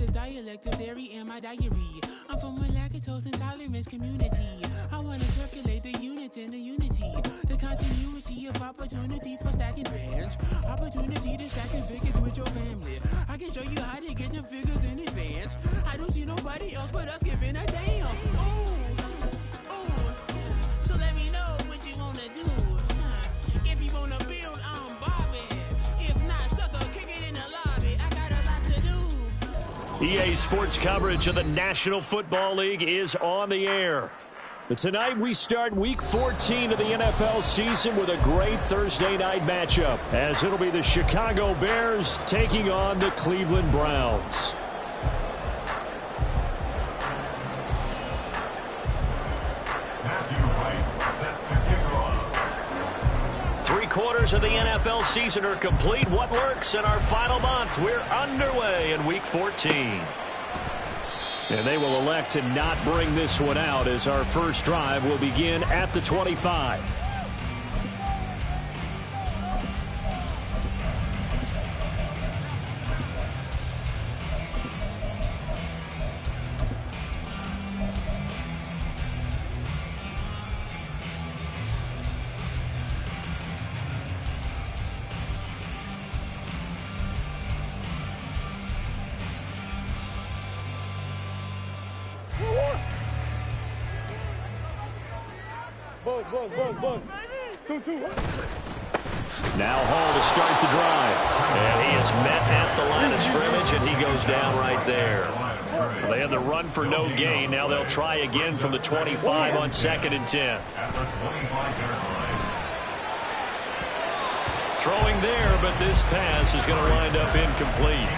the dialect of dairy in my diary. I'm from a lactose intolerance community. I want to circulate the units in the unity. The continuity of opportunity for stacking bands. Opportunity to stack figures with your family. I can show you how to get them figures in advance. I don't see nobody else but us giving a damn. So let me know what you want to do. If you want to build, I'm Bobby. If not, sucker, kick it in the lobby. I got a lot to do. EA Sports coverage of the National Football League is on the air. But tonight we start Week 14 of the NFL season with a great Thursday night matchup, as it'll be the Chicago Bears taking on the Cleveland Browns. Three-quarters of the NFL season are complete. What works in our final month? We're underway in Week 14. And they will elect to not bring this one out, as our first drive will begin at the 25. Now Hall to start the drive. And he is met at the line of scrimmage, and he goes down right there. Well, they had the run for no gain. Now they'll try again from the 25 on 2nd and 10. Throwing there, but this pass is going to wind up incomplete.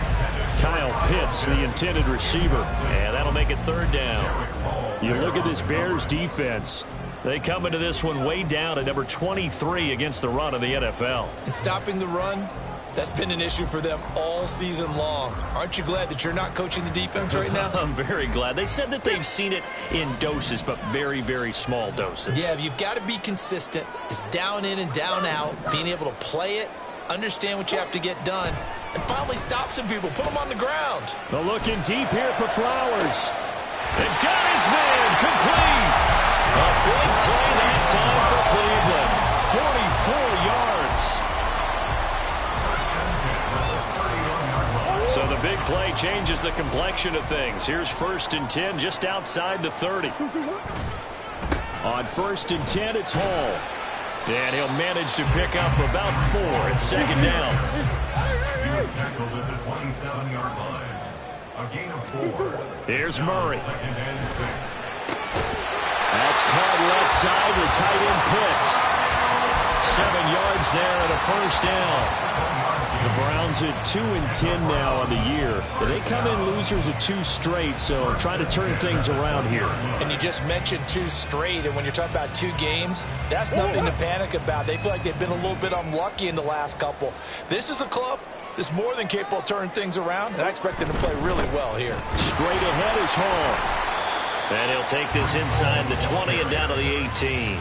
Kyle Pitts, the intended receiver. And that'll make it 3rd down. You look at this Bears defense. They come into this one way down at number 23 against the run of the NFL. And stopping the run, that's been an issue for them all season long. Aren't you glad that you're not coaching the defense right now? I'm very glad. They said that they've seen it in doses, but very, very small doses. Yeah, you've got to be consistent. It's down in and down out, being able to play it, understand what you have to get done, and finally stop some people, put them on the ground. They're looking deep here for Flowers. And got his man complete. A big play that time for Cleveland. 44 yards. So the big play changes the complexion of things. Here's 1st and 10 just outside the 30. On 1st and 10, it's Hall. And he'll manage to pick up about 4 at 2nd down. He was tackled at the 27-yard line. A gain of 4. Here's Murray. 2nd and 6. That's caught left side to tight end Pitts. 7 yards there and a 1st down. The Browns at 2 and 10 now on the year. They come in losers at 2 straight, so trying to turn things around here. And you just mentioned 2 straight, and when you're talking about 2 games, that's nothing to panic about. They feel like they've been a little bit unlucky in the last couple. This is a club that's more than capable of turning things around, and I expect them to play really well here. Straight ahead is Hall. And he'll take this inside the 20 and down to the 18.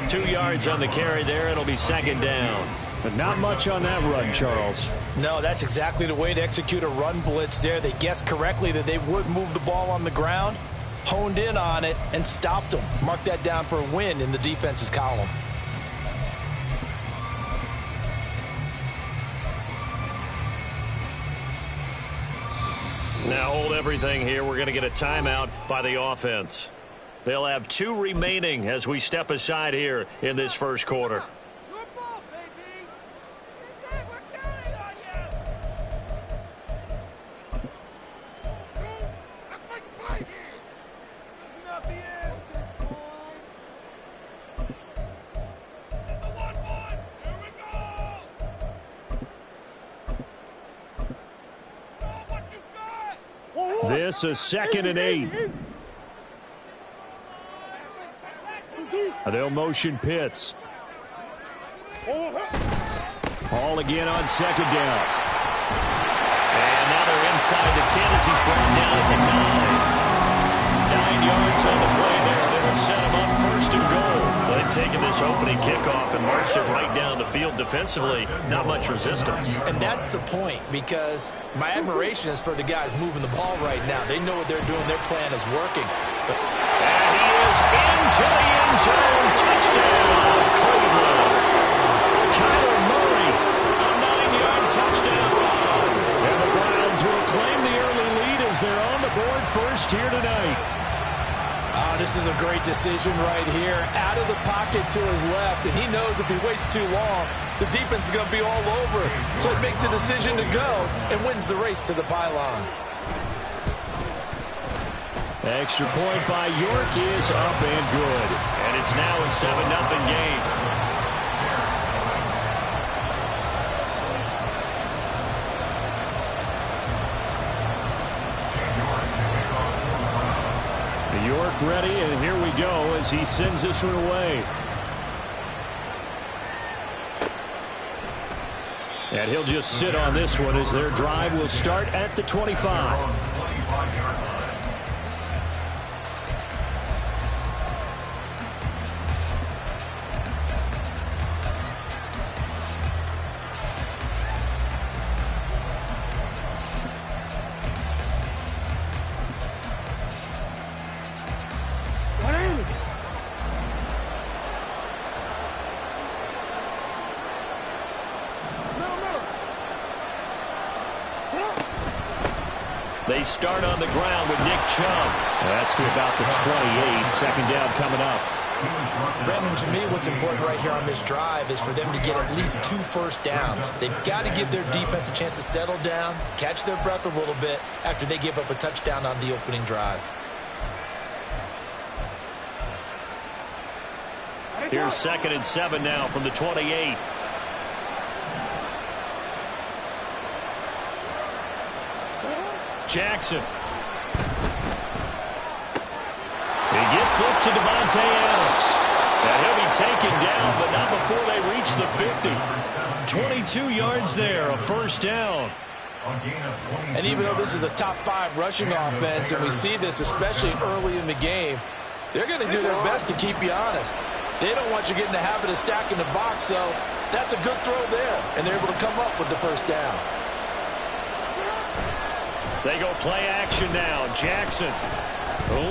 2 yards on the carry there. It'll be 2nd down. But not much on that run, Charles. No, that's exactly the way to execute a run blitz there. They guessed correctly that they would move the ball on the ground, honed in on it, and stopped them. Mark that down for a win in the defense's column. Now hold everything here. We're going to get a timeout by the offense. They'll have 2 remaining as we step aside here in this first quarter. This is 2nd and 8. They'll motion Pitts. Hall again on 2nd down. And now they're inside the 10 as he's brought down at the 9. 9 yards on the play there. That'll set him up 1st and goal. They've taken this opening kickoff and marched it right down the field defensively. Not much resistance. And that's the point, because my admiration is for the guys moving the ball right now. They know what they're doing. Their plan is working. And he is into the end zone. Touchdown, Cleveland. Kyler Murray, a 9-yard touchdown run. And the Browns will claim the early lead as they're on the board first here tonight. Oh, this is a great decision right here. Out of the pocket to his left, and he knows if he waits too long, the defense is going to be all over. So he makes a decision to go and wins the race to the pylon. Extra point by York is up and good. And it's now a 7-0 game. York ready, and here we go as he sends this one away. And he'll just sit on this one as their drive will start at the 25. They start on the ground with Nick Chubb. That's to about the 28. Second down coming up. Brandon, to me, what's important right here on this drive is for them to get at least 2 first downs. They've got to give their defense a chance to settle down, catch their breath a little bit after they give up a touchdown on the opening drive. Here's 2nd and 7 now from the 28. Jackson. He gets this to Devontae Adams. And he'll be taken down, but not before they reach the 50. 22 yards there, a first down. And even though this is a top 5 rushing offense, and we see this especially early in the game, they're going to do their best to keep you honest. They don't want you getting the habit of stacking the box, so that's a good throw there, and they're able to come up with the first down. They go play action now. Jackson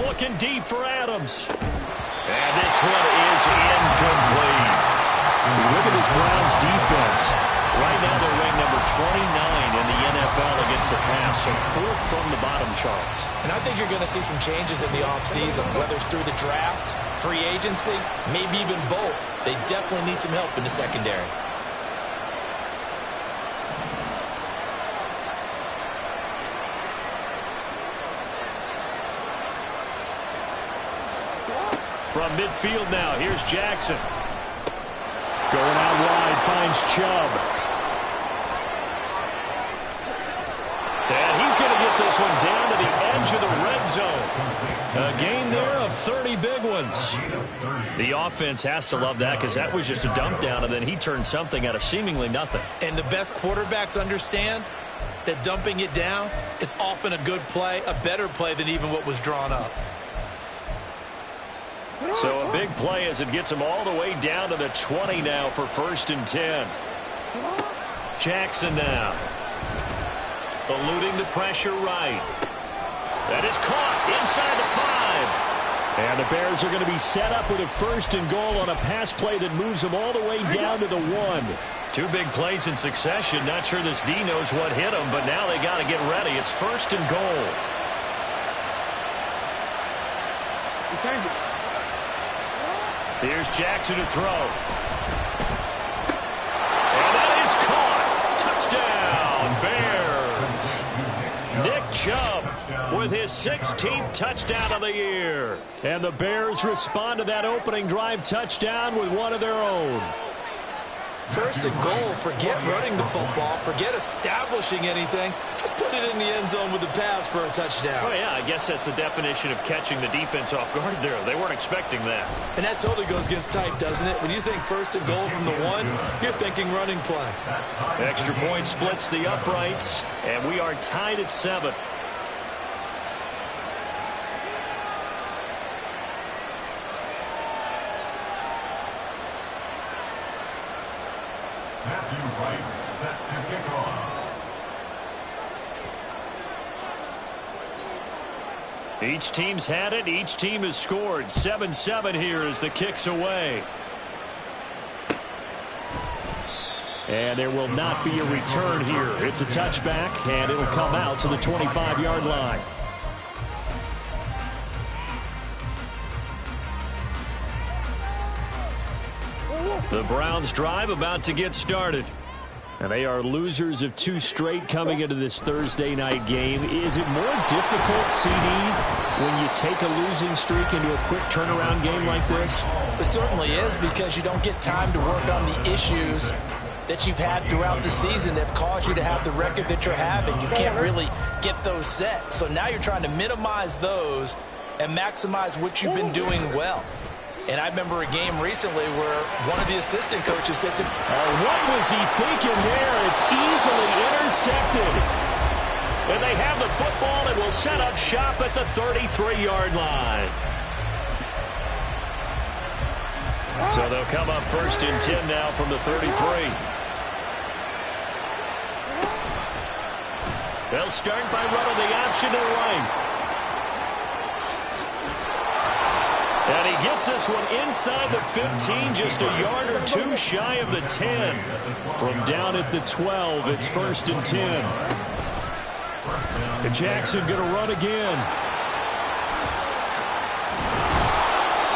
looking deep for Adams. And this one is incomplete. Look at this Browns defense. Right now they're ranked number 29 in the NFL against the pass, so 4th from the bottom, Charles. And I think you're going to see some changes in the offseason, whether it's through the draft, free agency, maybe even both. They definitely need some help in the secondary. From midfield now, here's Jackson. Going out wide, finds Chubb. And he's going to get this one down to the edge of the red zone. A gain there of 30 big ones. The offense has to love that because that was just a dump down, and then he turned something out of seemingly nothing. And the best quarterbacks understand that dumping it down is often a good play, a better play than even what was drawn up. So a big play as it gets him all the way down to the 20 now for 1st and 10. Jackson now. Eluding the pressure right. That is caught inside the 5. And the Bears are going to be set up with a 1st and goal on a pass play that moves them all the way down to the 1. 2 big plays in succession. Not sure this D knows what hit him, but now they got to get ready. It's 1st and goal. Here's Jackson to throw. And that is caught. Touchdown, Bears. Nick Chubb with his 16th touchdown of the year. And the Bears respond to that opening drive touchdown with one of their own. 1st and goal, forget running the football, forget establishing anything. Just put it in the end zone with the pass for a touchdown. Oh, yeah, I guess that's the definition of catching the defense off guard there. They weren't expecting that. And that totally goes against type, doesn't it? When you think 1st and goal from the 1, you're thinking running play. Extra point splits the uprights, and we are tied at 7. Matthew Wright set to kick off. Each team's had it. Each team has scored. 7-7 here as the kick's away. And there will not be a return here. It's a touchback, and it'll come out to the 25-yard line. The Browns drive about to get started. And they are losers of 2 straight coming into this Thursday night game. Is it more difficult, CD, when you take a losing streak into a quick turnaround game like this? It certainly is, because you don't get time to work on the issues that you've had throughout the season that have caused you to have the record that you're having. You can't really get those set. So now you're trying to minimize those and maximize what you've been doing well. And I remember a game recently where one of the assistant coaches said to me, what was he thinking there? It's easily intercepted. And they have the football and will set up shop at the 33-yard line. So they'll come up 1st and 10 now from the 33. They'll start by running the option to the right. And he gets this one inside the 15, just a yard or 2 shy of the 10. From down at the 12, it's 1st and 10. And Jackson going to run again.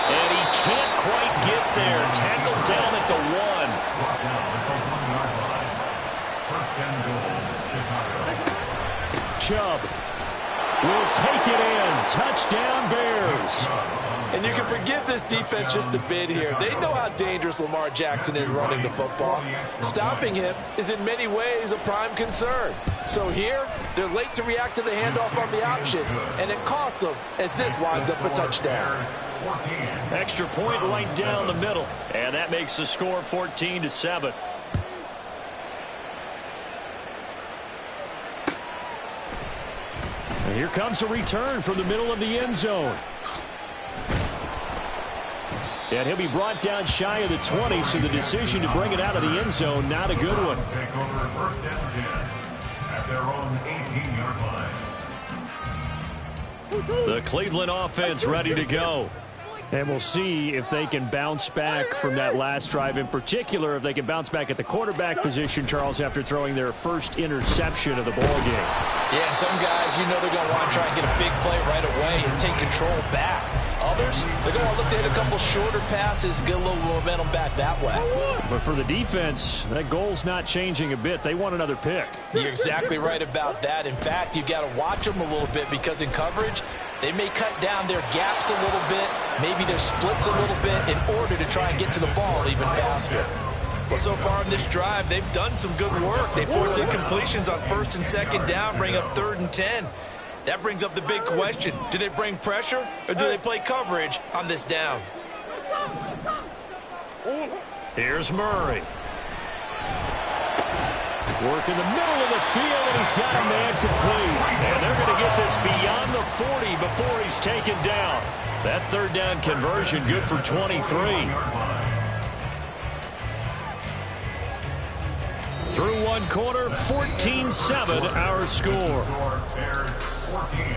And he can't quite get there. Tackled down at the 1. Chubb will take it in. Touchdown, Bears. and you can forgive this defense just a bit here. They know how dangerous Lamar Jackson is running the football. Stopping him is in many ways a prime concern. So here, they're late to react to the handoff on the option, and it costs them as this winds up a touchdown. Extra point right down the middle, and that makes the score 14-7. And here comes a return from the middle of the end zone. And he'll be brought down shy of the 20, so the decision to bring it out of the end zone, not a good one. Take over 1st and 10 at their own 18-yard line. The Cleveland offense ready to go. And we'll see if they can bounce back from that last drive, in particular if they can bounce back at the quarterback position, Charles, after throwing their first interception of the ballgame. Yeah, some guys, you know they're going to want to try and get a big play right away and take control back. Others, they're going to look to hit a couple shorter passes, get a little momentum back that way. But for the defense, that goal's not changing a bit. They want another pick. You're exactly right about that. In fact, you've got to watch them a little bit because in coverage, they may cut down their gaps a little bit, maybe their splits a little bit in order to try and get to the ball even faster. Well, so far in this drive, they've done some good work. They force incompletions on 1st and 2nd down, bring up 3rd and 10. That brings up the big question. Do they bring pressure or do they play coverage on this down? Here's Murray. Work in the middle of the field, and he's got a man complete. And they're going to get this beyond the 40 before he's taken down. That 3rd down conversion good for 23. Through one quarter, 14-7 our score. Bears 14,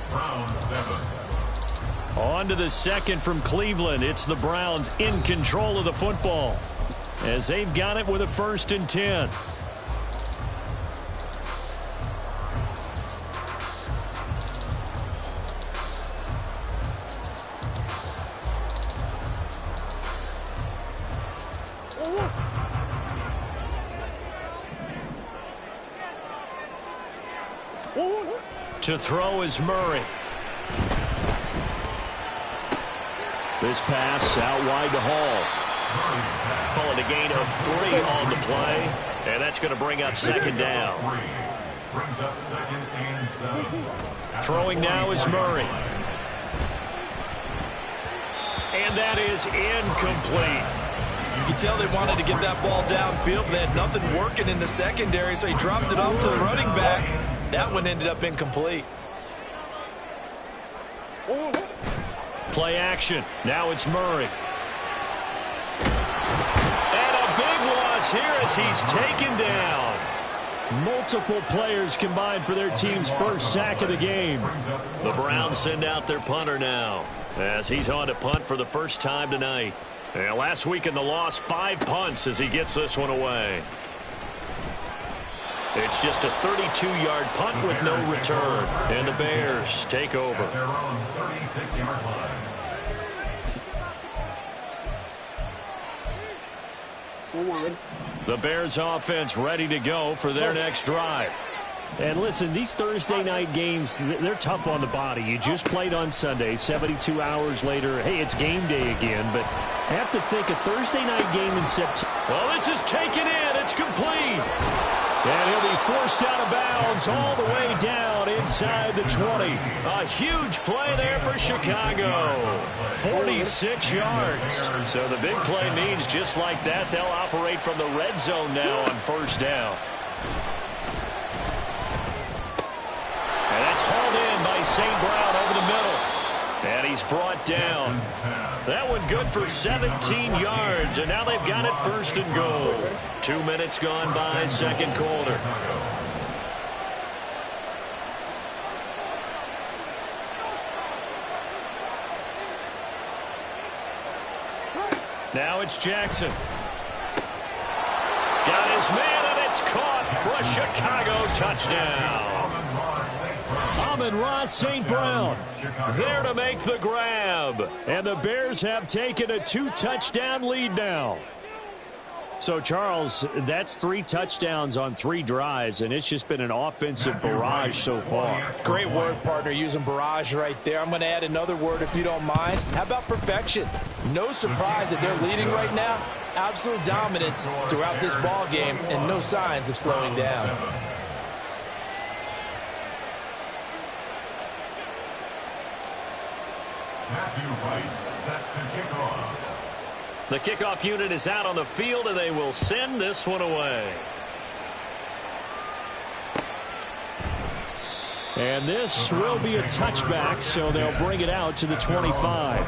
Browns 7. On to the second from Cleveland. It's the Browns in control of the football as they've got it with a 1st and 10. To throw is Murray. This pass out wide to Hall. Calling a gain of 3 on the play, and that's going to bring up 2nd down. Brings up 2nd and 7. Throwing now is Murray. And that is incomplete. You can tell they wanted to get that ball downfield, but they had nothing working in the secondary, so he dropped it off to the running back. That one ended up incomplete. Play action. Now it's Murray. And a big loss is here as he's taken down. Multiple players combined for their team's first sack of the game. The Browns send out their punter now as he's on to punt for the first time tonight. And last week in the loss, 5 punts as he gets this one away. It's just a 32-yard punt with no return. And the Bears take over. At their own 36-yard line. The Bears offense ready to go for their next drive. And listen, these Thursday night games, they're tough on the body. You just played on Sunday, 72 hours later. Hey, it's game day again, but I have to think a Thursday night game in September. Well, this is taken in. It's complete. And he'll be forced out of bounds all the way down inside the 20. A huge play there for Chicago. 46 yards. So the big play means just like that, they'll operate from the red zone now on first down. And that's hauled in by St. Brown over the middle. And he's brought down. That one good for 17 yards, and now they've got it first and goal. 2 minutes gone by, second quarter. Now it's Jackson. Got his man, and it's caught for a Chicago touchdown. Amon-Ra St. Brown there to make the grab. And the Bears have taken a 2-touchdown lead now. So, Charles, that's 3 touchdowns on 3 drives, and it's just been an offensive barrage so far. Great word, partner, using barrage right there. I'm going to add another word if you don't mind. How about perfection? No surprise that they're leading right now. Absolute dominance throughout this ball game and no signs of slowing down. Matthew Wright set to kick off. The kickoff unit is out on the field, and they will send this one away. And this will be a touchback, so they'll bring it out to the 25.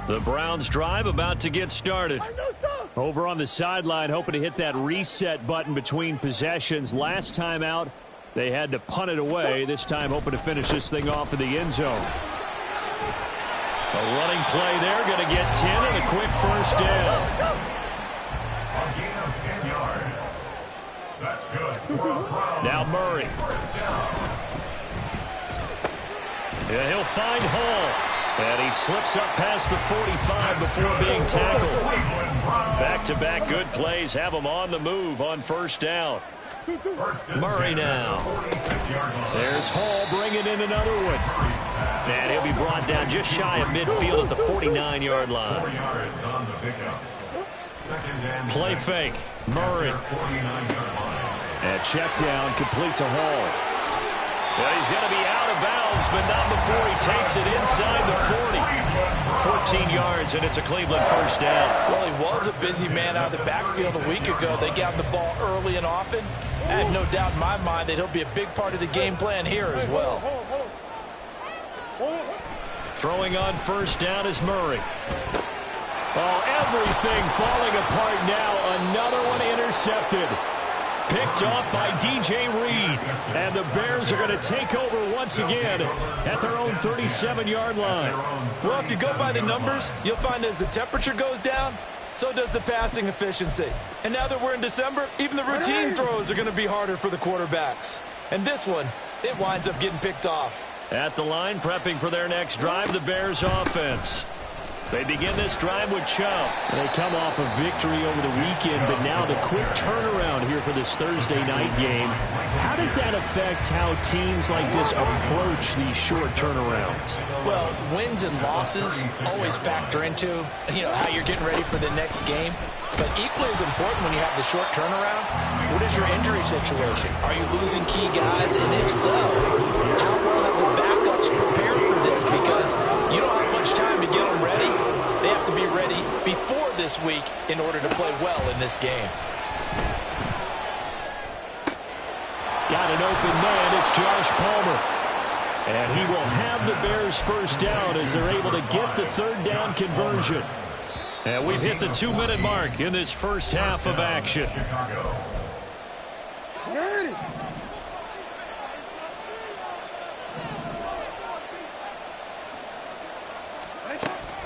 The Browns drive about to get started. Over on the sideline, hoping to hit that reset button between possessions. Last time out, they had to punt it away. This time, hoping to finish this thing off in the end zone. A running play there, going to get 10 and a quick first down. A gain of 10 yards. That's good. Now Murray. Yeah, he'll find Hall. And he slips up past the 45 before being tackled. Back-to-back good plays have him on the move on first down. Murray now. There's Hall bringing in another one. And he'll be brought down just shy of midfield at the 49-yard line. Play fake. Murray. And check down complete to Hall. Well, he's going to be out of bounds, but not before he takes it inside the 40. 14 yards, and it's a Cleveland first down. Well, he was a busy man out of the backfield a week ago. They got the ball early and often. I have no doubt in my mind that he'll be a big part of the game plan here as well. Throwing on first down is Murray. Oh, everything falling apart now. Another one intercepted. Picked off by DJ Reed. And the Bears are going to take over once again at their own 37-yard line. Well, if you go by the numbers, you'll find as the temperature goes down, so does the passing efficiency. And now that we're in December, even the routine throws are going to be harder for the quarterbacks. And this one, it winds up getting picked off. At the line, prepping for their next drive, the Bears offense. They begin this drive with Chubb. They come off a victory over the weekend, but now the quick turnaround here for this Thursday night game. How does that affect how teams like this approach these short turnarounds? Well, wins and losses always factor into, how you're getting ready for the next game. But equally as important when you have the short turnaround, what is your injury situation? Are you losing key guys? And if so, how well have the backups prepared for this? Because you don't have much time to get them ready. They have to be ready before this week in order to play well in this game. Got an open man. It's Josh Palmer. And he will have the Bears first down as they're able to get the third down conversion. And we've hit the 2-minute mark in this first half of action.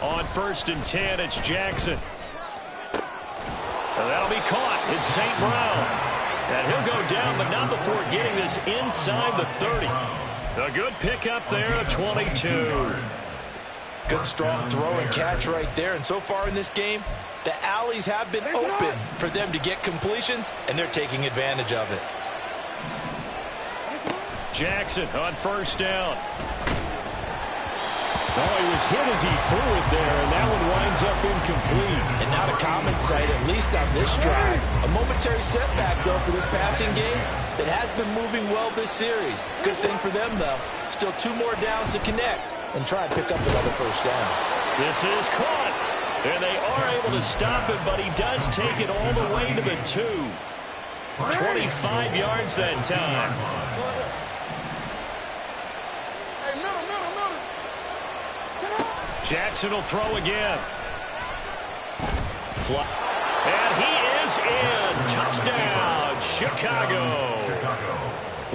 On 1st and 10, it's Jackson. That'll be caught. It's St. Brown. And he'll go down, but not before getting this inside the 30. A good pickup there at 22. Good strong throw and catch right there. And so far in this game, the alleys have been open for them to get completions, and they're taking advantage of it. Jackson on 1st down. Oh, he was hit as he threw it there, and that one winds up incomplete. And not a common sight, at least on this drive. A momentary setback, though, for this passing game that has been moving well this series. Good thing for them, though. Still 2 more downs to connect and try and pick up another first down. This is caught, and they are able to stop it, but he does take it all the way to the 2. 25 yards that time. Jackson will throw again. And he is in. Touchdown, Chicago.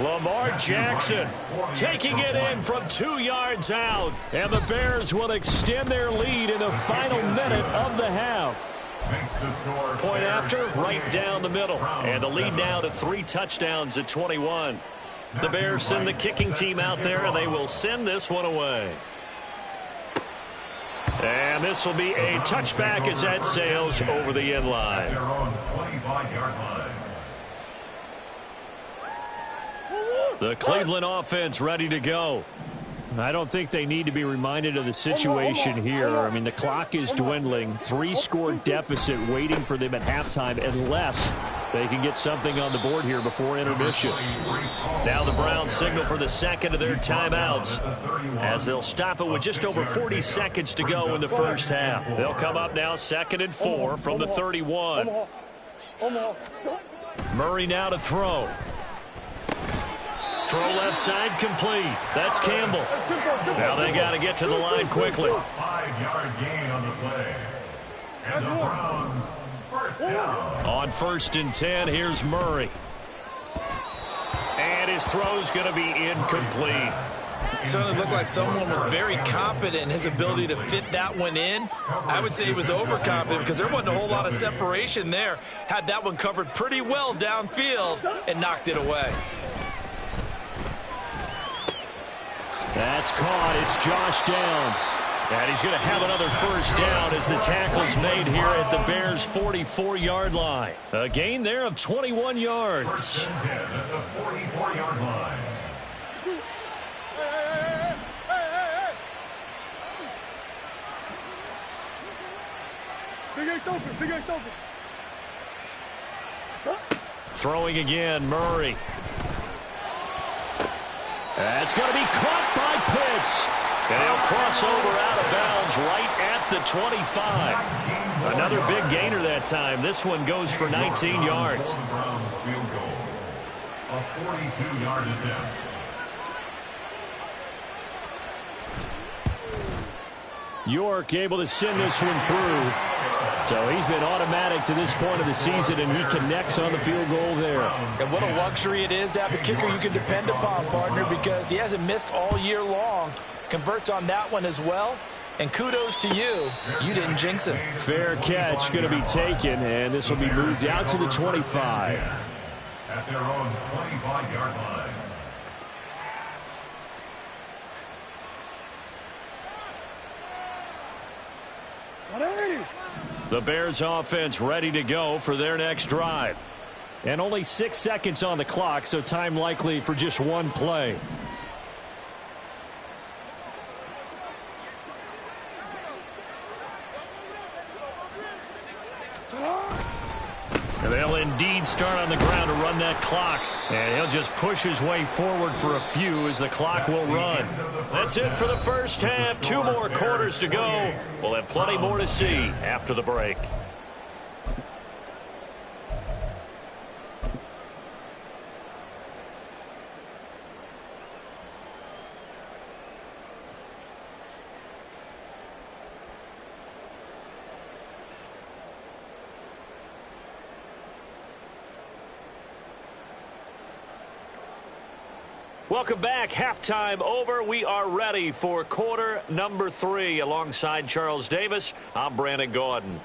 Lamar Jackson taking it in from 2 yards out. And the Bears will extend their lead in the final minute of the half. Point after, right down the middle. And the lead now to 3 touchdowns at 21. The Bears send the kicking team out there, and they will send this one away. And this will be a touchback as that sails over the end line. The Cleveland offense ready to go. I don't think they need to be reminded of the situation here. I mean, the clock is dwindling. 3-score deficit waiting for them at halftime unless they can get something on the board here before intermission. Now the Browns signal for the second of their timeouts as they'll stop it with just over 40 seconds to go in the first half. They'll come up now 2nd and 4 from the 31. Murray now to throw. Throw left side complete. That's Campbell. Now they got to get to the line quickly. 5-yard gain on the play. And the Browns first down. On 1st and 10, here's Murray. And his throw's going to be incomplete. Certainly looked like someone was very confident in his ability to fit that one in. I would say he was overconfident because there wasn't a whole lot of separation there. Had that one covered pretty well downfield and knocked it away. That's caught. It's Josh Downs. And he's going to have another first down as the tackle's made here at the Bears' 44-yard line. A gain there of 21 yards. 1st and 10 at the 44-yard line. Big Ace open. Big Ace open. Throwing again, Murray. That's going to be caught by Pitts. And he'll cross over out of bounds right at the 25. Another big gainer that time. This one goes for 19 yards. Browns field goal. A 42-yard attempt. York able to send this one through. So he's been automatic to this point of the season, and he connects on the field goal there. And what a luxury it is to have a kicker you can depend upon, partner, because he hasn't missed all year long. Converts on that one as well. And kudos to you. You didn't jinx him. Fair catch going to be taken, and this will be moved out to the 25. At their own 25-yard line. The Bears offense ready to go for their next drive. And only 6 seconds on the clock, so time likely for just one play. And they'll indeed start on the ground to run that clock. And he'll just push his way forward for a few as the clock will run. That's it for the first half. 2 more quarters to go. We'll have plenty more to see after the break. Welcome back. Halftime over. We are ready for quarter number 3. Alongside Charles Davis, I'm Brandon Gaudin.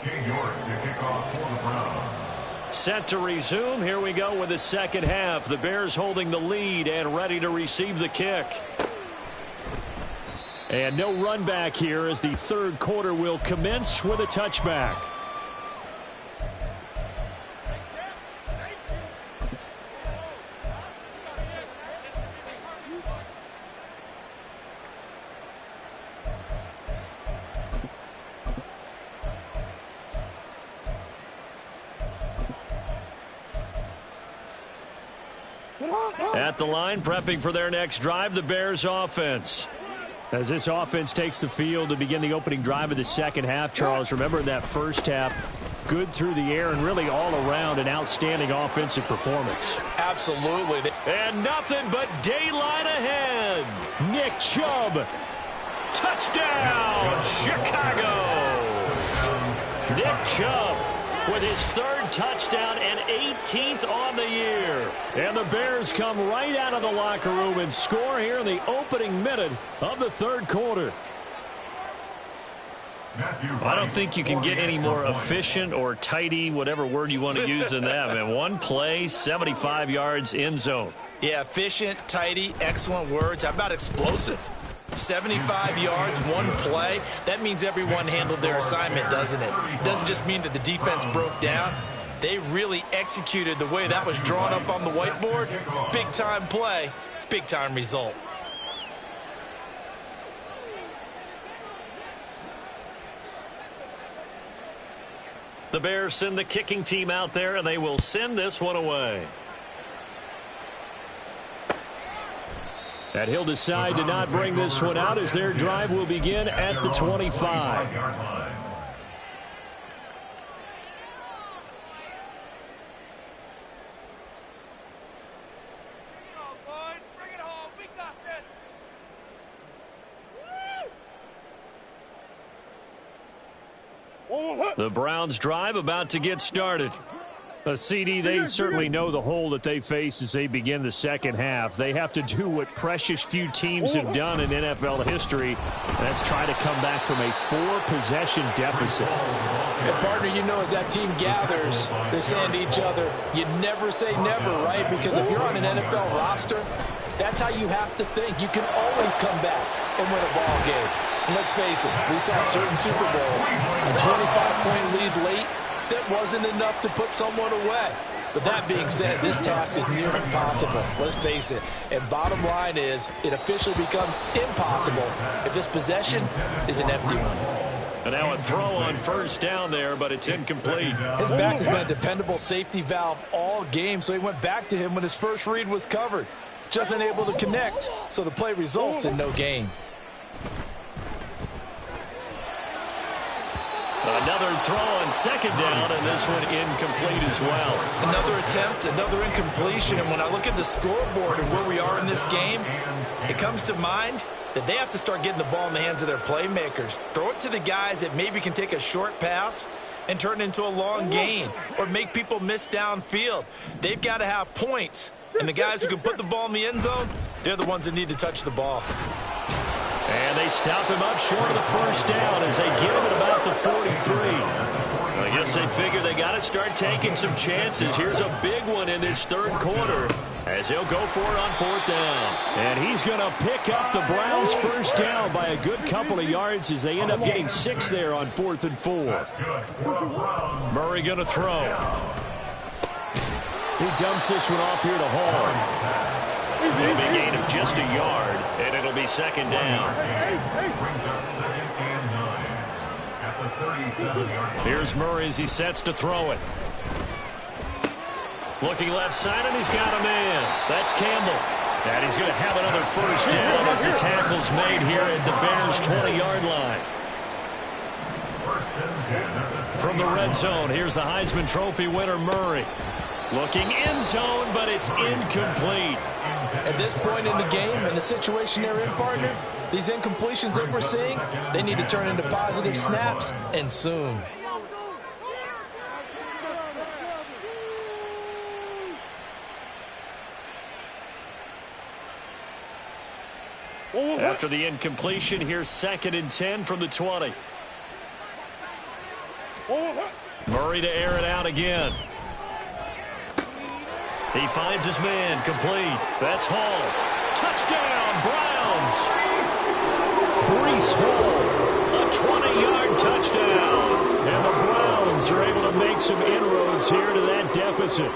King York to kick off for the Browns. Set to resume. Here we go with the second half. The Bears holding the lead and ready to receive the kick. And no run back here as the third quarter will commence with a touchback. At the line, prepping for their next drive, the Bears offense. As this offense takes the field to begin the opening drive of the second half, Charles, remember in that first half, good through the air and really all around an outstanding offensive performance. Absolutely. And nothing but daylight ahead. Nick Chubb. Touchdown, Chicago. Nick Chubb with his third touchdown and 18th on the year. And the Bears come right out of the locker room and score here in the opening minute of the third quarter. I don't think you can get any more efficient or tidy, whatever word you want to use in that. Man, one play, 75 yards, end zone. Yeah, efficient, tidy, excellent words. How about explosive? 75 yards, one play. That means everyone handled their assignment, doesn't it? It doesn't just mean that the defense broke down. They really executed the way that was drawn up on the whiteboard. Big-time play, big-time result. The Bears send the kicking team out there, and they will send this one away. And he'll decide to not bring this one out as their drive will begin at the 25. The Browns drive about to get started. A CD, they certainly know the hole that they face as they begin the second half. They have to do what precious few teams have done in NFL history. That's try to come back from a 4-possession deficit. And partner, you know, as that team gathers, they're saying to each other, you never say never, right? Because if you're on an NFL roster, that's how you have to think. You can always come back and win a ball game. And let's face it, we saw a certain Super Bowl, a 25-point lead late. That wasn't enough to put someone away. But that being said, this task is near impossible. Let's face it. And bottom line is, it officially becomes impossible if this possession is an empty one. And now a throw on first down there, but it's incomplete. His back has been a dependable safety valve all game, so he went back to him when his first read was covered. Just unable to connect, so the play results in no gain. Another throw on second down, and this one incomplete as well. Another attempt, another incompletion, and when I look at the scoreboard and where we are in this game, it comes to mind that they have to start getting the ball in the hands of their playmakers. Throw it to the guys that maybe can take a short pass and turn it into a long gain or make people miss downfield. They've got to have points, and the guys who can put the ball in the end zone, they're the ones that need to touch the ball. And they stop him up short of the first down as they get him at about the 43. I guess they figure they got to start taking some chances. Here's a big one in this third quarter as he'll go for it on fourth down. And he's going to pick up the Browns' first down by a good couple of yards as they end up getting 6 there on 4th and 4. Murray going to throw. He dumps this one off here to Hall. A big gain of just a yard, and it'll be second down. Here's Murray as he sets to throw it. Looking left side, and he's got a man. That's Campbell. And he's going to have another first down as the tackle's made here at the Bears' 20-yard line. From the red zone, here's the Heisman Trophy winner, Murray. Looking end zone, but it's incomplete. At this point in the game and the situation they're in, partner, these incompletions that we're seeing, they need to turn into positive snaps, and soon. After the incompletion, here's 2nd and 10 from the 20. Murray to air it out again. He finds his man, complete. That's Hall. Touchdown, Browns. Breece Hall, a 20-yard touchdown. And the Browns are able to make some inroads here to that deficit.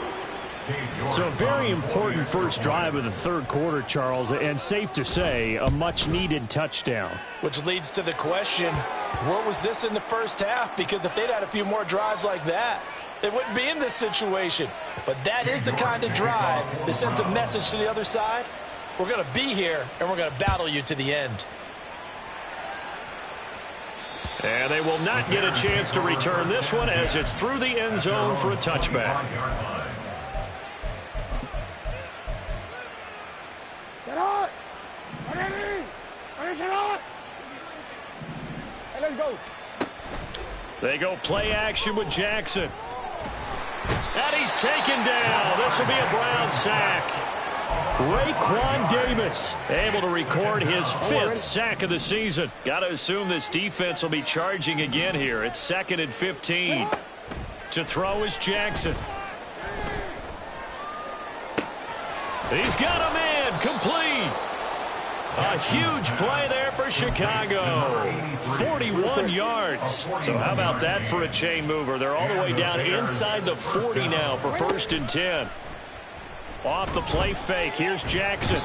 So a very important first drive of the third quarter, Charles, and safe to say, a much-needed touchdown. Which leads to the question, where was this in the first half? Because if they'd had a few more drives like that, they wouldn't be in this situation. But that is the kind of drive that sends a message to the other side. We're going to be here, and we're going to battle you to the end. And they will not get a chance to return this one as it's through the end zone for a touchback. They go play action with Jackson. And he's taken down. This will be a Brown sack. Raekwon Davis able to record his 5th sack of the season. Got to assume this defense will be charging again here. It's 2nd and 15. To throw is Jackson. He's got a man, complete. A huge play there for Chicago. 41 yards. So how about that for a chain mover? They're all the way down inside the 40 now for 1st and 10. Off the play fake, here's Jackson.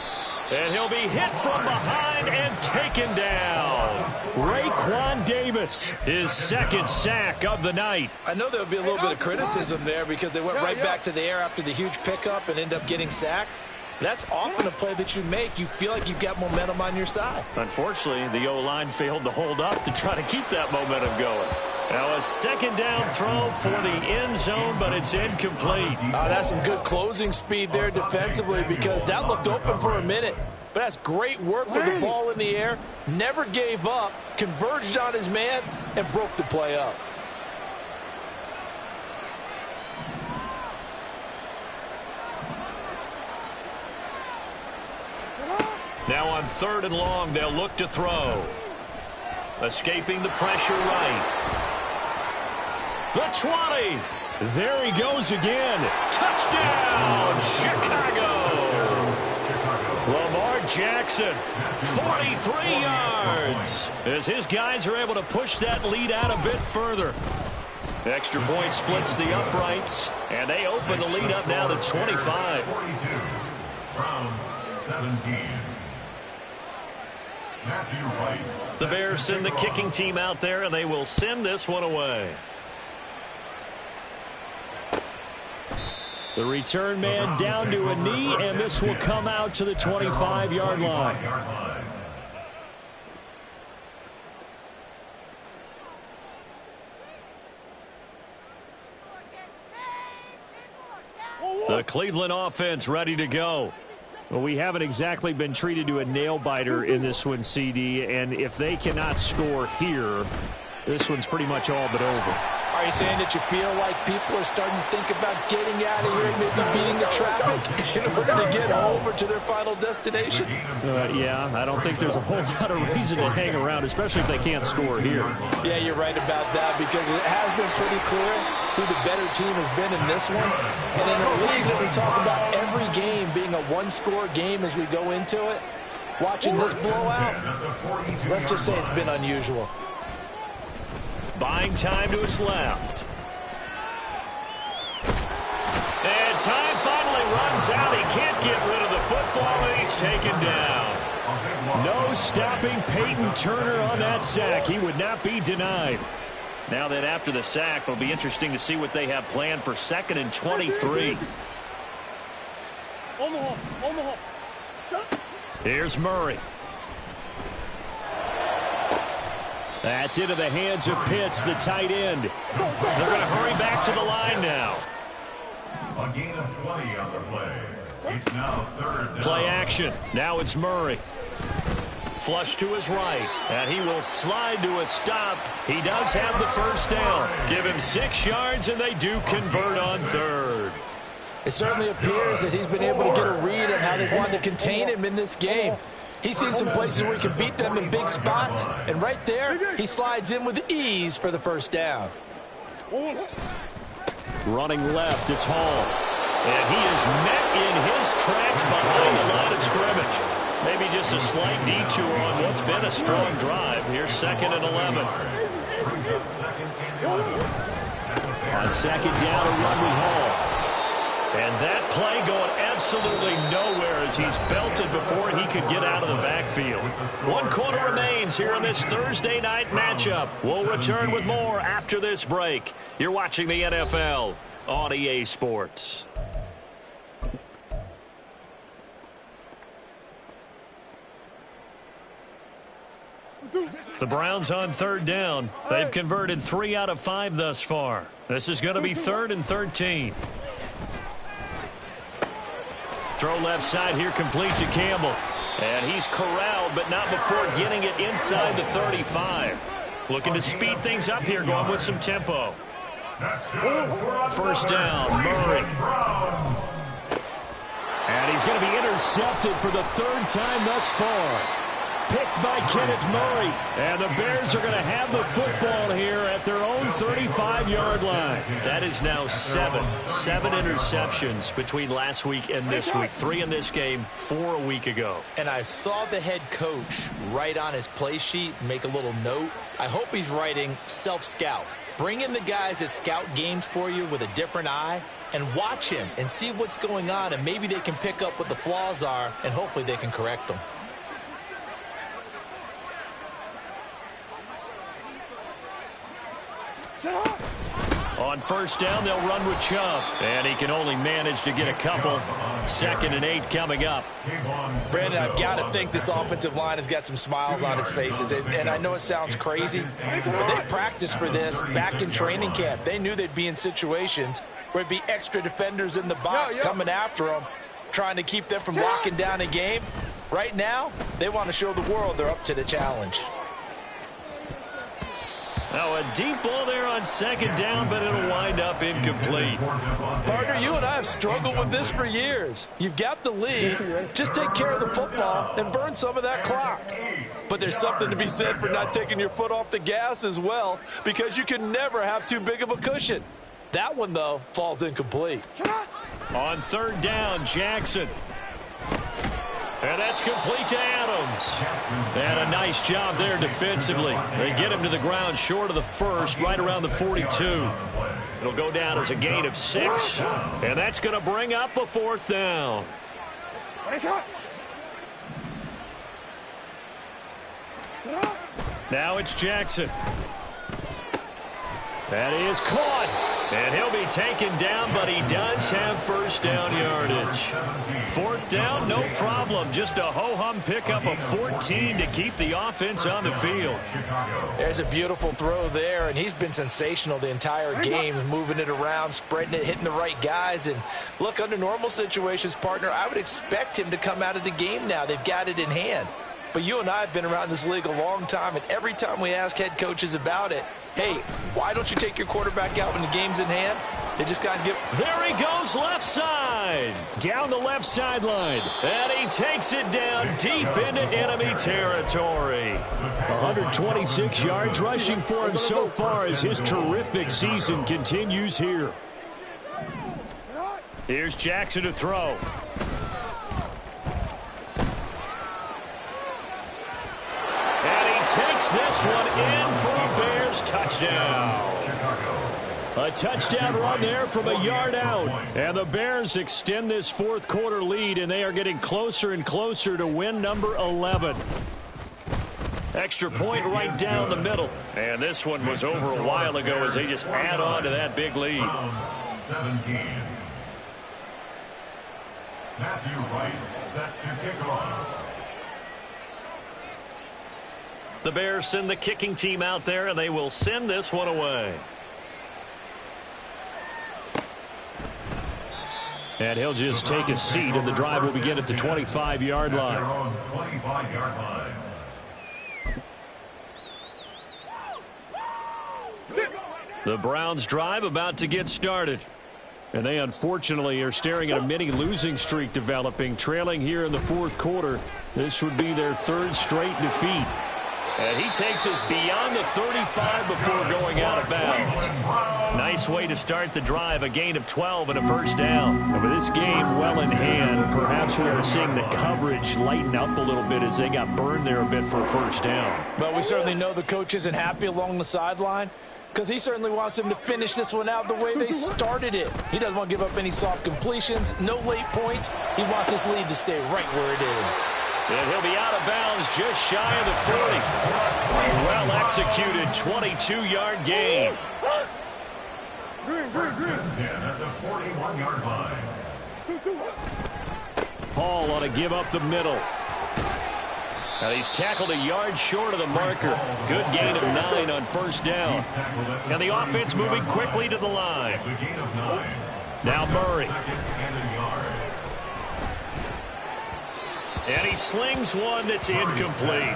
And he'll be hit from behind and taken down. Raekwon Davis, his 2nd sack of the night. I know there would be a little bit of criticism there because they went right back to the air after the huge pickup and ended up getting sacked. That's often a play that you make. You feel like you've got momentum on your side. Unfortunately, the O-line failed to hold up to try to keep that momentum going. Now a 2nd down throw for the end zone, but it's incomplete. That's some good closing speed there defensively because that looked open for a minute. But that's great work with the ball in the air. Never gave up, converged on his man, and broke the play up. Now on 3rd and long, they'll look to throw. Escaping the pressure right. The 20. There he goes again. Touchdown, Chicago. Lamar Jackson, 43 yards. As his guys are able to push that lead out a bit further. Extra point splits the uprights, and they open the lead up now to 25. 42. Browns 17. The Bears send the kicking team out there, and they will send this one away. The return man down to a knee, and this will come out to the 25-yard line. The Cleveland offense ready to go. Well, we haven't exactly been treated to a nail-biter in this one, CD, and if they cannot score here, this one's pretty much all but over. Are you saying that you feel like people are starting to think about getting out of here and maybe beating the traffic in order to get over to their final destination? Yeah, I don't think there's a whole lot of reason to hang around, especially if they can't score here. Yeah, you're right about that because it has been pretty clear who the better team has been in this one. And in a league that we talk about every game being a one-score game as we go into it, watching this blowout, let's just say it's been unusual. Buying time to his left. And time finally runs out. He can't get rid of the football, and he's taken down. No stopping Peyton Turner on that sack. He would not be denied. Now that after the sack, it'll be interesting to see what they have planned for 2nd and 23. Here's Murray. That's into the hands of Pitts, the tight end. They're going to hurry back to the line now. A gain of 20 on the play. It's now 3rd down. Play action. Now it's Murray. Flush to his right, and he will slide to a stop. He does have the first down. Give him 6 yards, and they do convert on 3rd. It certainly appears that he's been able to get a read on how they want to contain him in this game. He's seen some places where he can beat them in big spots, and right there, he slides in with ease for the first down. Running left, it's Hall. And he is met in his tracks behind the line of scrimmage. Maybe just a slight detour on what's been a strong drive. Here's 2nd and 11. On 2nd down, a run with Hall. And that play going absolutely nowhere as he's belted before he could get out of the backfield. 1 quarter remains here in this Thursday night matchup. We'll return with more after this break. You're watching the NFL on EA Sports. The Browns on 3rd down. They've converted 3 out of 5 thus far. This is going to be 3rd and 13. Throw left side here, complete to Campbell. And he's corralled, but not before getting it inside the 35. Looking to speed things up here, going with some tempo. 1st down, Murray. And he's going to be intercepted for the 3rd time thus far. Picked by Kenneth Murray. And the Bears are going to have the football here at their own 35-yard line. That is now 7 interceptions between last week and this week. 3 in this game, 4 a week ago. And I saw the head coach write on his play sheet, make a little note. I hope he's writing self-scout. Bring in the guys that scout games for you with a different eye and watch him and see what's going on, and maybe they can pick up what the flaws are, and hopefully they can correct them. On 1st down, they'll run with Chubb. And he can only manage to get a couple. 2nd and 8 coming up. Brandon, I've got to think this offensive line has got some smiles on its faces. And I know it sounds crazy, but they practiced for this back in training camp. They knew they'd be in situations where it'd be extra defenders in the box coming after them, trying to keep them from locking down a game. Right now, they want to show the world they're up to the challenge. Now a deep ball there on 2nd down, but it'll wind up incomplete. Partner, you and I have struggled with this for years. You've got the lead. Just take care of the football and burn some of that clock. But there's something to be said for not taking your foot off the gas as well, because you can never have too big of a cushion. That one, though, falls incomplete. On 3rd down, Jackson. And that's complete to Adams. And a nice job there defensively. They get him to the ground short of the 1st, right around the 42. It'll go down as a gain of 6. And that's going to bring up a 4th down. Now it's Jackson. That is caught. And he'll be taken down, but he does have 1st down yardage. 4th down, no problem. Just a ho-hum pickup of 14 to keep the offense on the field. There's a beautiful throw there, and he's been sensational the entire game, moving it around, spreading it, hitting the right guys. And look, under normal situations, partner, I would expect him to come out of the game now. They've got it in hand. But you and I have been around this league a long time, and every time we ask head coaches about it, hey, why don't you take your quarterback out when the game's in hand? They just got to get... There he goes, left side. Down the left sideline. And he takes it down deep into enemy territory. 126 yards rushing for him so far as his terrific season continues here. Here's Jackson to throw. Takes this one in for a Bears touchdown. A touchdown run there from a yard out. And the Bears extend this 4th quarter lead, and they are getting closer and closer to win number 11. Extra point right down the middle. And this one was over a while ago as they just add on to that big lead. 17. Matthew Wright set to kick off. The Bears send the kicking team out there, and they will send this one away. And he'll just take a seat, and the drive will begin at the 25-yard line. 25-yard line. The Browns drive about to get started. And they unfortunately are staring at a mini losing streak developing, trailing here in the 4th quarter This would be their third straight defeat. And he takes us beyond the 35 before going out of bounds. Nice way to start the drive, a gain of 12 and a first down. And with this game well in hand, perhaps we are seeing the coverage lighten up a little bit as they got burned there a bit for a first down. But we certainly know the coach isn't happy along the sideline, because he certainly wants them to finish this one out the way they started it. He doesn't want to give up any soft completions, no late points. He wants his lead to stay right where it is. And he'll be out of bounds just shy of the 40. A well-executed 22-yard gain. First and 10 at the 41-yard line. Hall ought to give up the middle. And he's tackled a yard short of the marker. Good gain of 9 on first down. And the offense moving quickly to the line. Now Murray. And he slings one that's incomplete.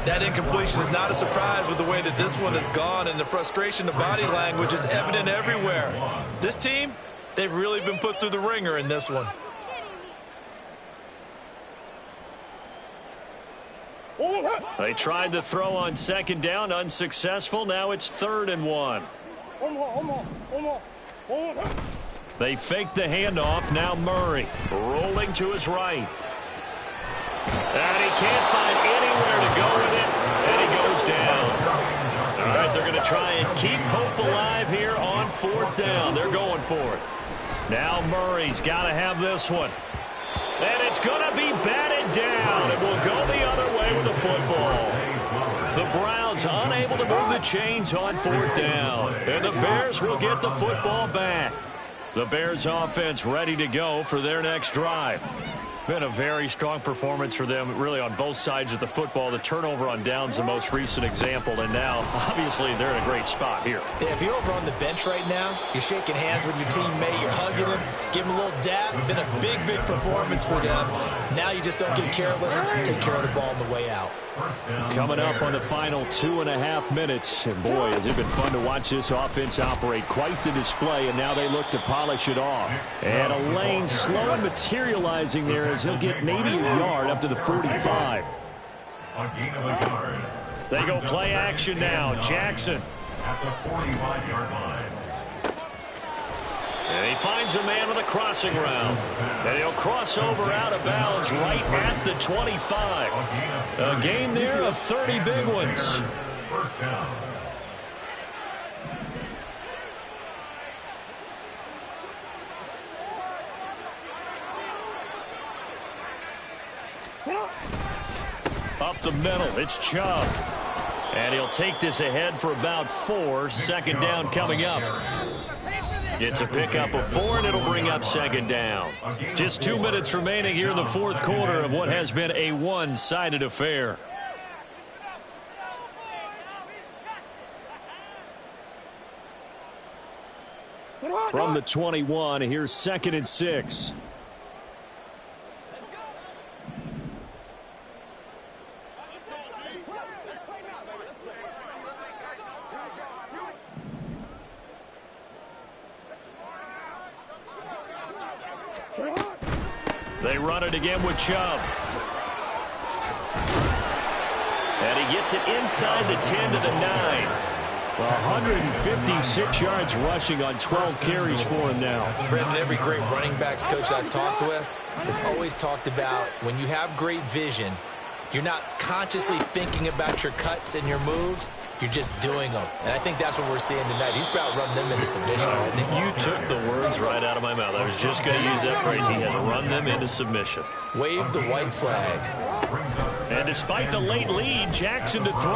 That incompletion is not a surprise with the way that this one has gone, and the frustration, the body language is evident everywhere. This team, they've really been put through the ringer in this one. They tried the throw on second down, unsuccessful. Now it's 3rd and 1. They fake the handoff. Now Murray rolling to his right. And he can't find anywhere to go with it, and he goes down. All right, they're going to try and keep hope alive here on 4th down. They're going for it. Now Murray's got to have this one. And it's going to be batted down. It will go the other way with the football. The Browns unable to move the chains on 4th down. And the Bears will get the football back. The Bears offense ready to go for their next drive. Been a very strong performance for them, really, on both sides of the football. The turnover on downs, the most recent example, and now, obviously, they're in a great spot here. Yeah, if you're over on the bench right now, you're shaking hands with your teammate, you're hugging him, give him a little dap. Been a big, big performance for them. Now you just don't get careless, take care of the ball on the way out. Coming up on the final 2.5 minutes, and boy, has it been fun to watch this offense operate. Quite the display, and now they look to polish it off. And a lane slowly materializing there as he'll get maybe a yard up to the 45. They go play action now. Jackson. At the 45-yard line. And he finds a man with a crossing route. And he'll cross over out of bounds right at the 25. A gain there of 30 big ones. First down. Up the middle, it's Chubb. And he'll take this ahead for about 4. 2nd down coming up. It's a pickup of 4, and it'll bring up 2nd down. Just 2 minutes remaining here in the 4th quarter of what has been a one-sided affair. From the 21, here's 2nd and 6. They run it again with Chubb. And he gets it inside the 10 to the 9. 156 yards rushing on 12 carries for him now. Brendan, every great running backs coach I've talked with has always talked about when you have great vision, you're not consciously thinking about your cuts and your moves. You're just doing them. And I think that's what we're seeing tonight. He's about run them into submission, hasn't he? You took the words right out of my mouth. I was just going to use that phrase. He has run them into submission. Wave the white flag. And despite the late lead, Jackson to throw.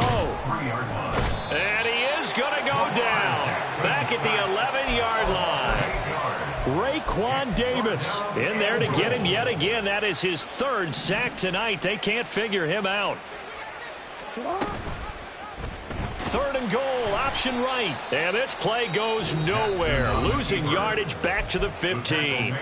And he is going to go down. Back at the 11-yard line. Raekwon Davis in there to get him yet again. That is his 3rd sack tonight. They can't figure him out. 3rd and goal, option right. And this play goes nowhere. Losing yardage back to the 15.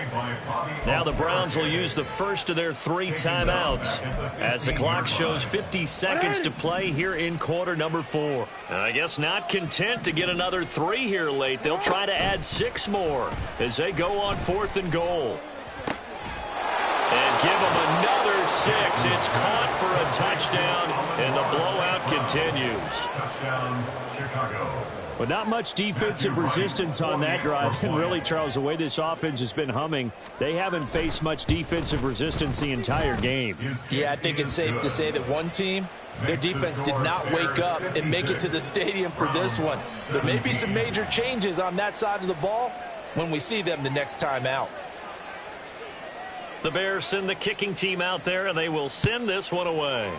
Now the Browns will use the first of their 3 timeouts as the clock shows 50 seconds to play here in quarter number 4. And I guess not content to get another 3 here late. They'll try to add 6 more as they go on 4th and goal. And give them another 6. It's caught for a touchdown, and the blowout continues. Touchdown, Chicago. But not much defensive resistance on that drive. And really, Charles, the way this offense has been humming, they haven't faced much defensive resistance the entire game. Yeah, I think it's safe to say that one team, their defense did not wake up and make it to the stadium for this one. There may be some major changes on that side of the ball when we see them the next time out. The Bears send the kicking team out there, and they will send this one away.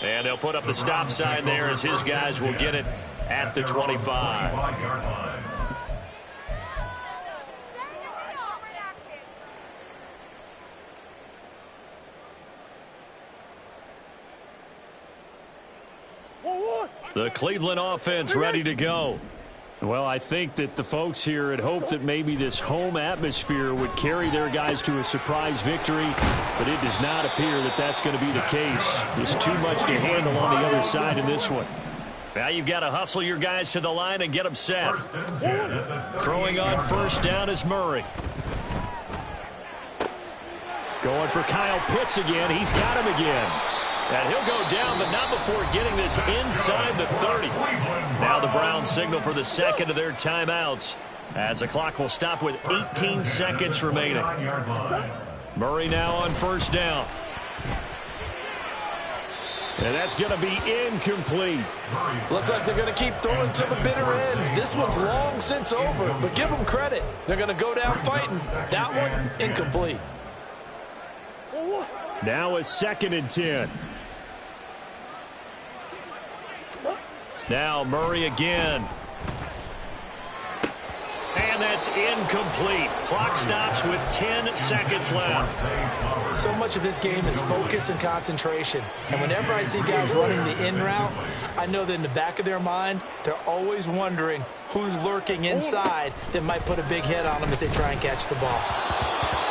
And they'll put up the stop sign there as his guys will get it at the 25. The Cleveland offense ready to go. Well, I think that the folks here had hoped that maybe this home atmosphere would carry their guys to a surprise victory, but it does not appear that that's going to be the case. There's too much to handle on the other side in this one. Now you've got to hustle your guys to the line and get them set. Throwing on first down is Murray. Going for Kyle Pitts again. He's got him again. And he'll go down, but not before getting this inside the 30. Now the Browns signal for the second of their timeouts as the clock will stop with 18 seconds remaining. Murray now on first down. And that's going to be incomplete. Looks like they're going to keep throwing to the bitter end. This one's long since over, but give them credit. They're going to go down fighting. That one, incomplete. Now a 2nd and 10. Now Murray again. And that's incomplete. Clock stops with 10 seconds left. So much of this game is focus and concentration. And whenever I see guys running the in route, I know that in the back of their mind, they're always wondering who's lurking inside that might put a big hit on them as they try and catch the ball.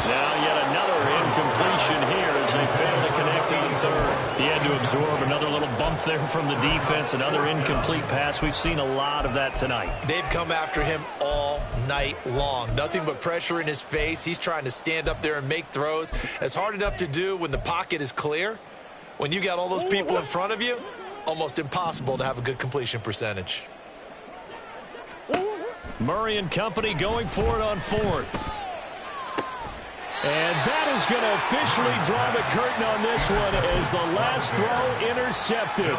Now yet another incompletion here as they fail to connect on third. He had to absorb another little bump there from the defense, another incomplete pass. We've seen a lot of that tonight. They've come after him all night long. Nothing but pressure in his face. He's trying to stand up there and make throws. It's hard enough to do when the pocket is clear. When you got all those people in front of you, almost impossible to have a good completion percentage. Murray and company going for it on fourth. And that is going to officially draw the curtain on this one as the last throw intercepted.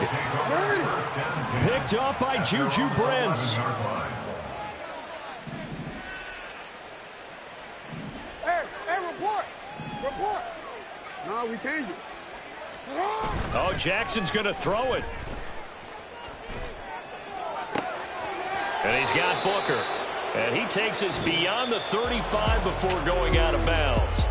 Picked off by Juju Brents. Hey, report. No, we change it. Oh, Jackson's going to throw it. And he's got Booker. And he takes us beyond the 35 before going out of bounds.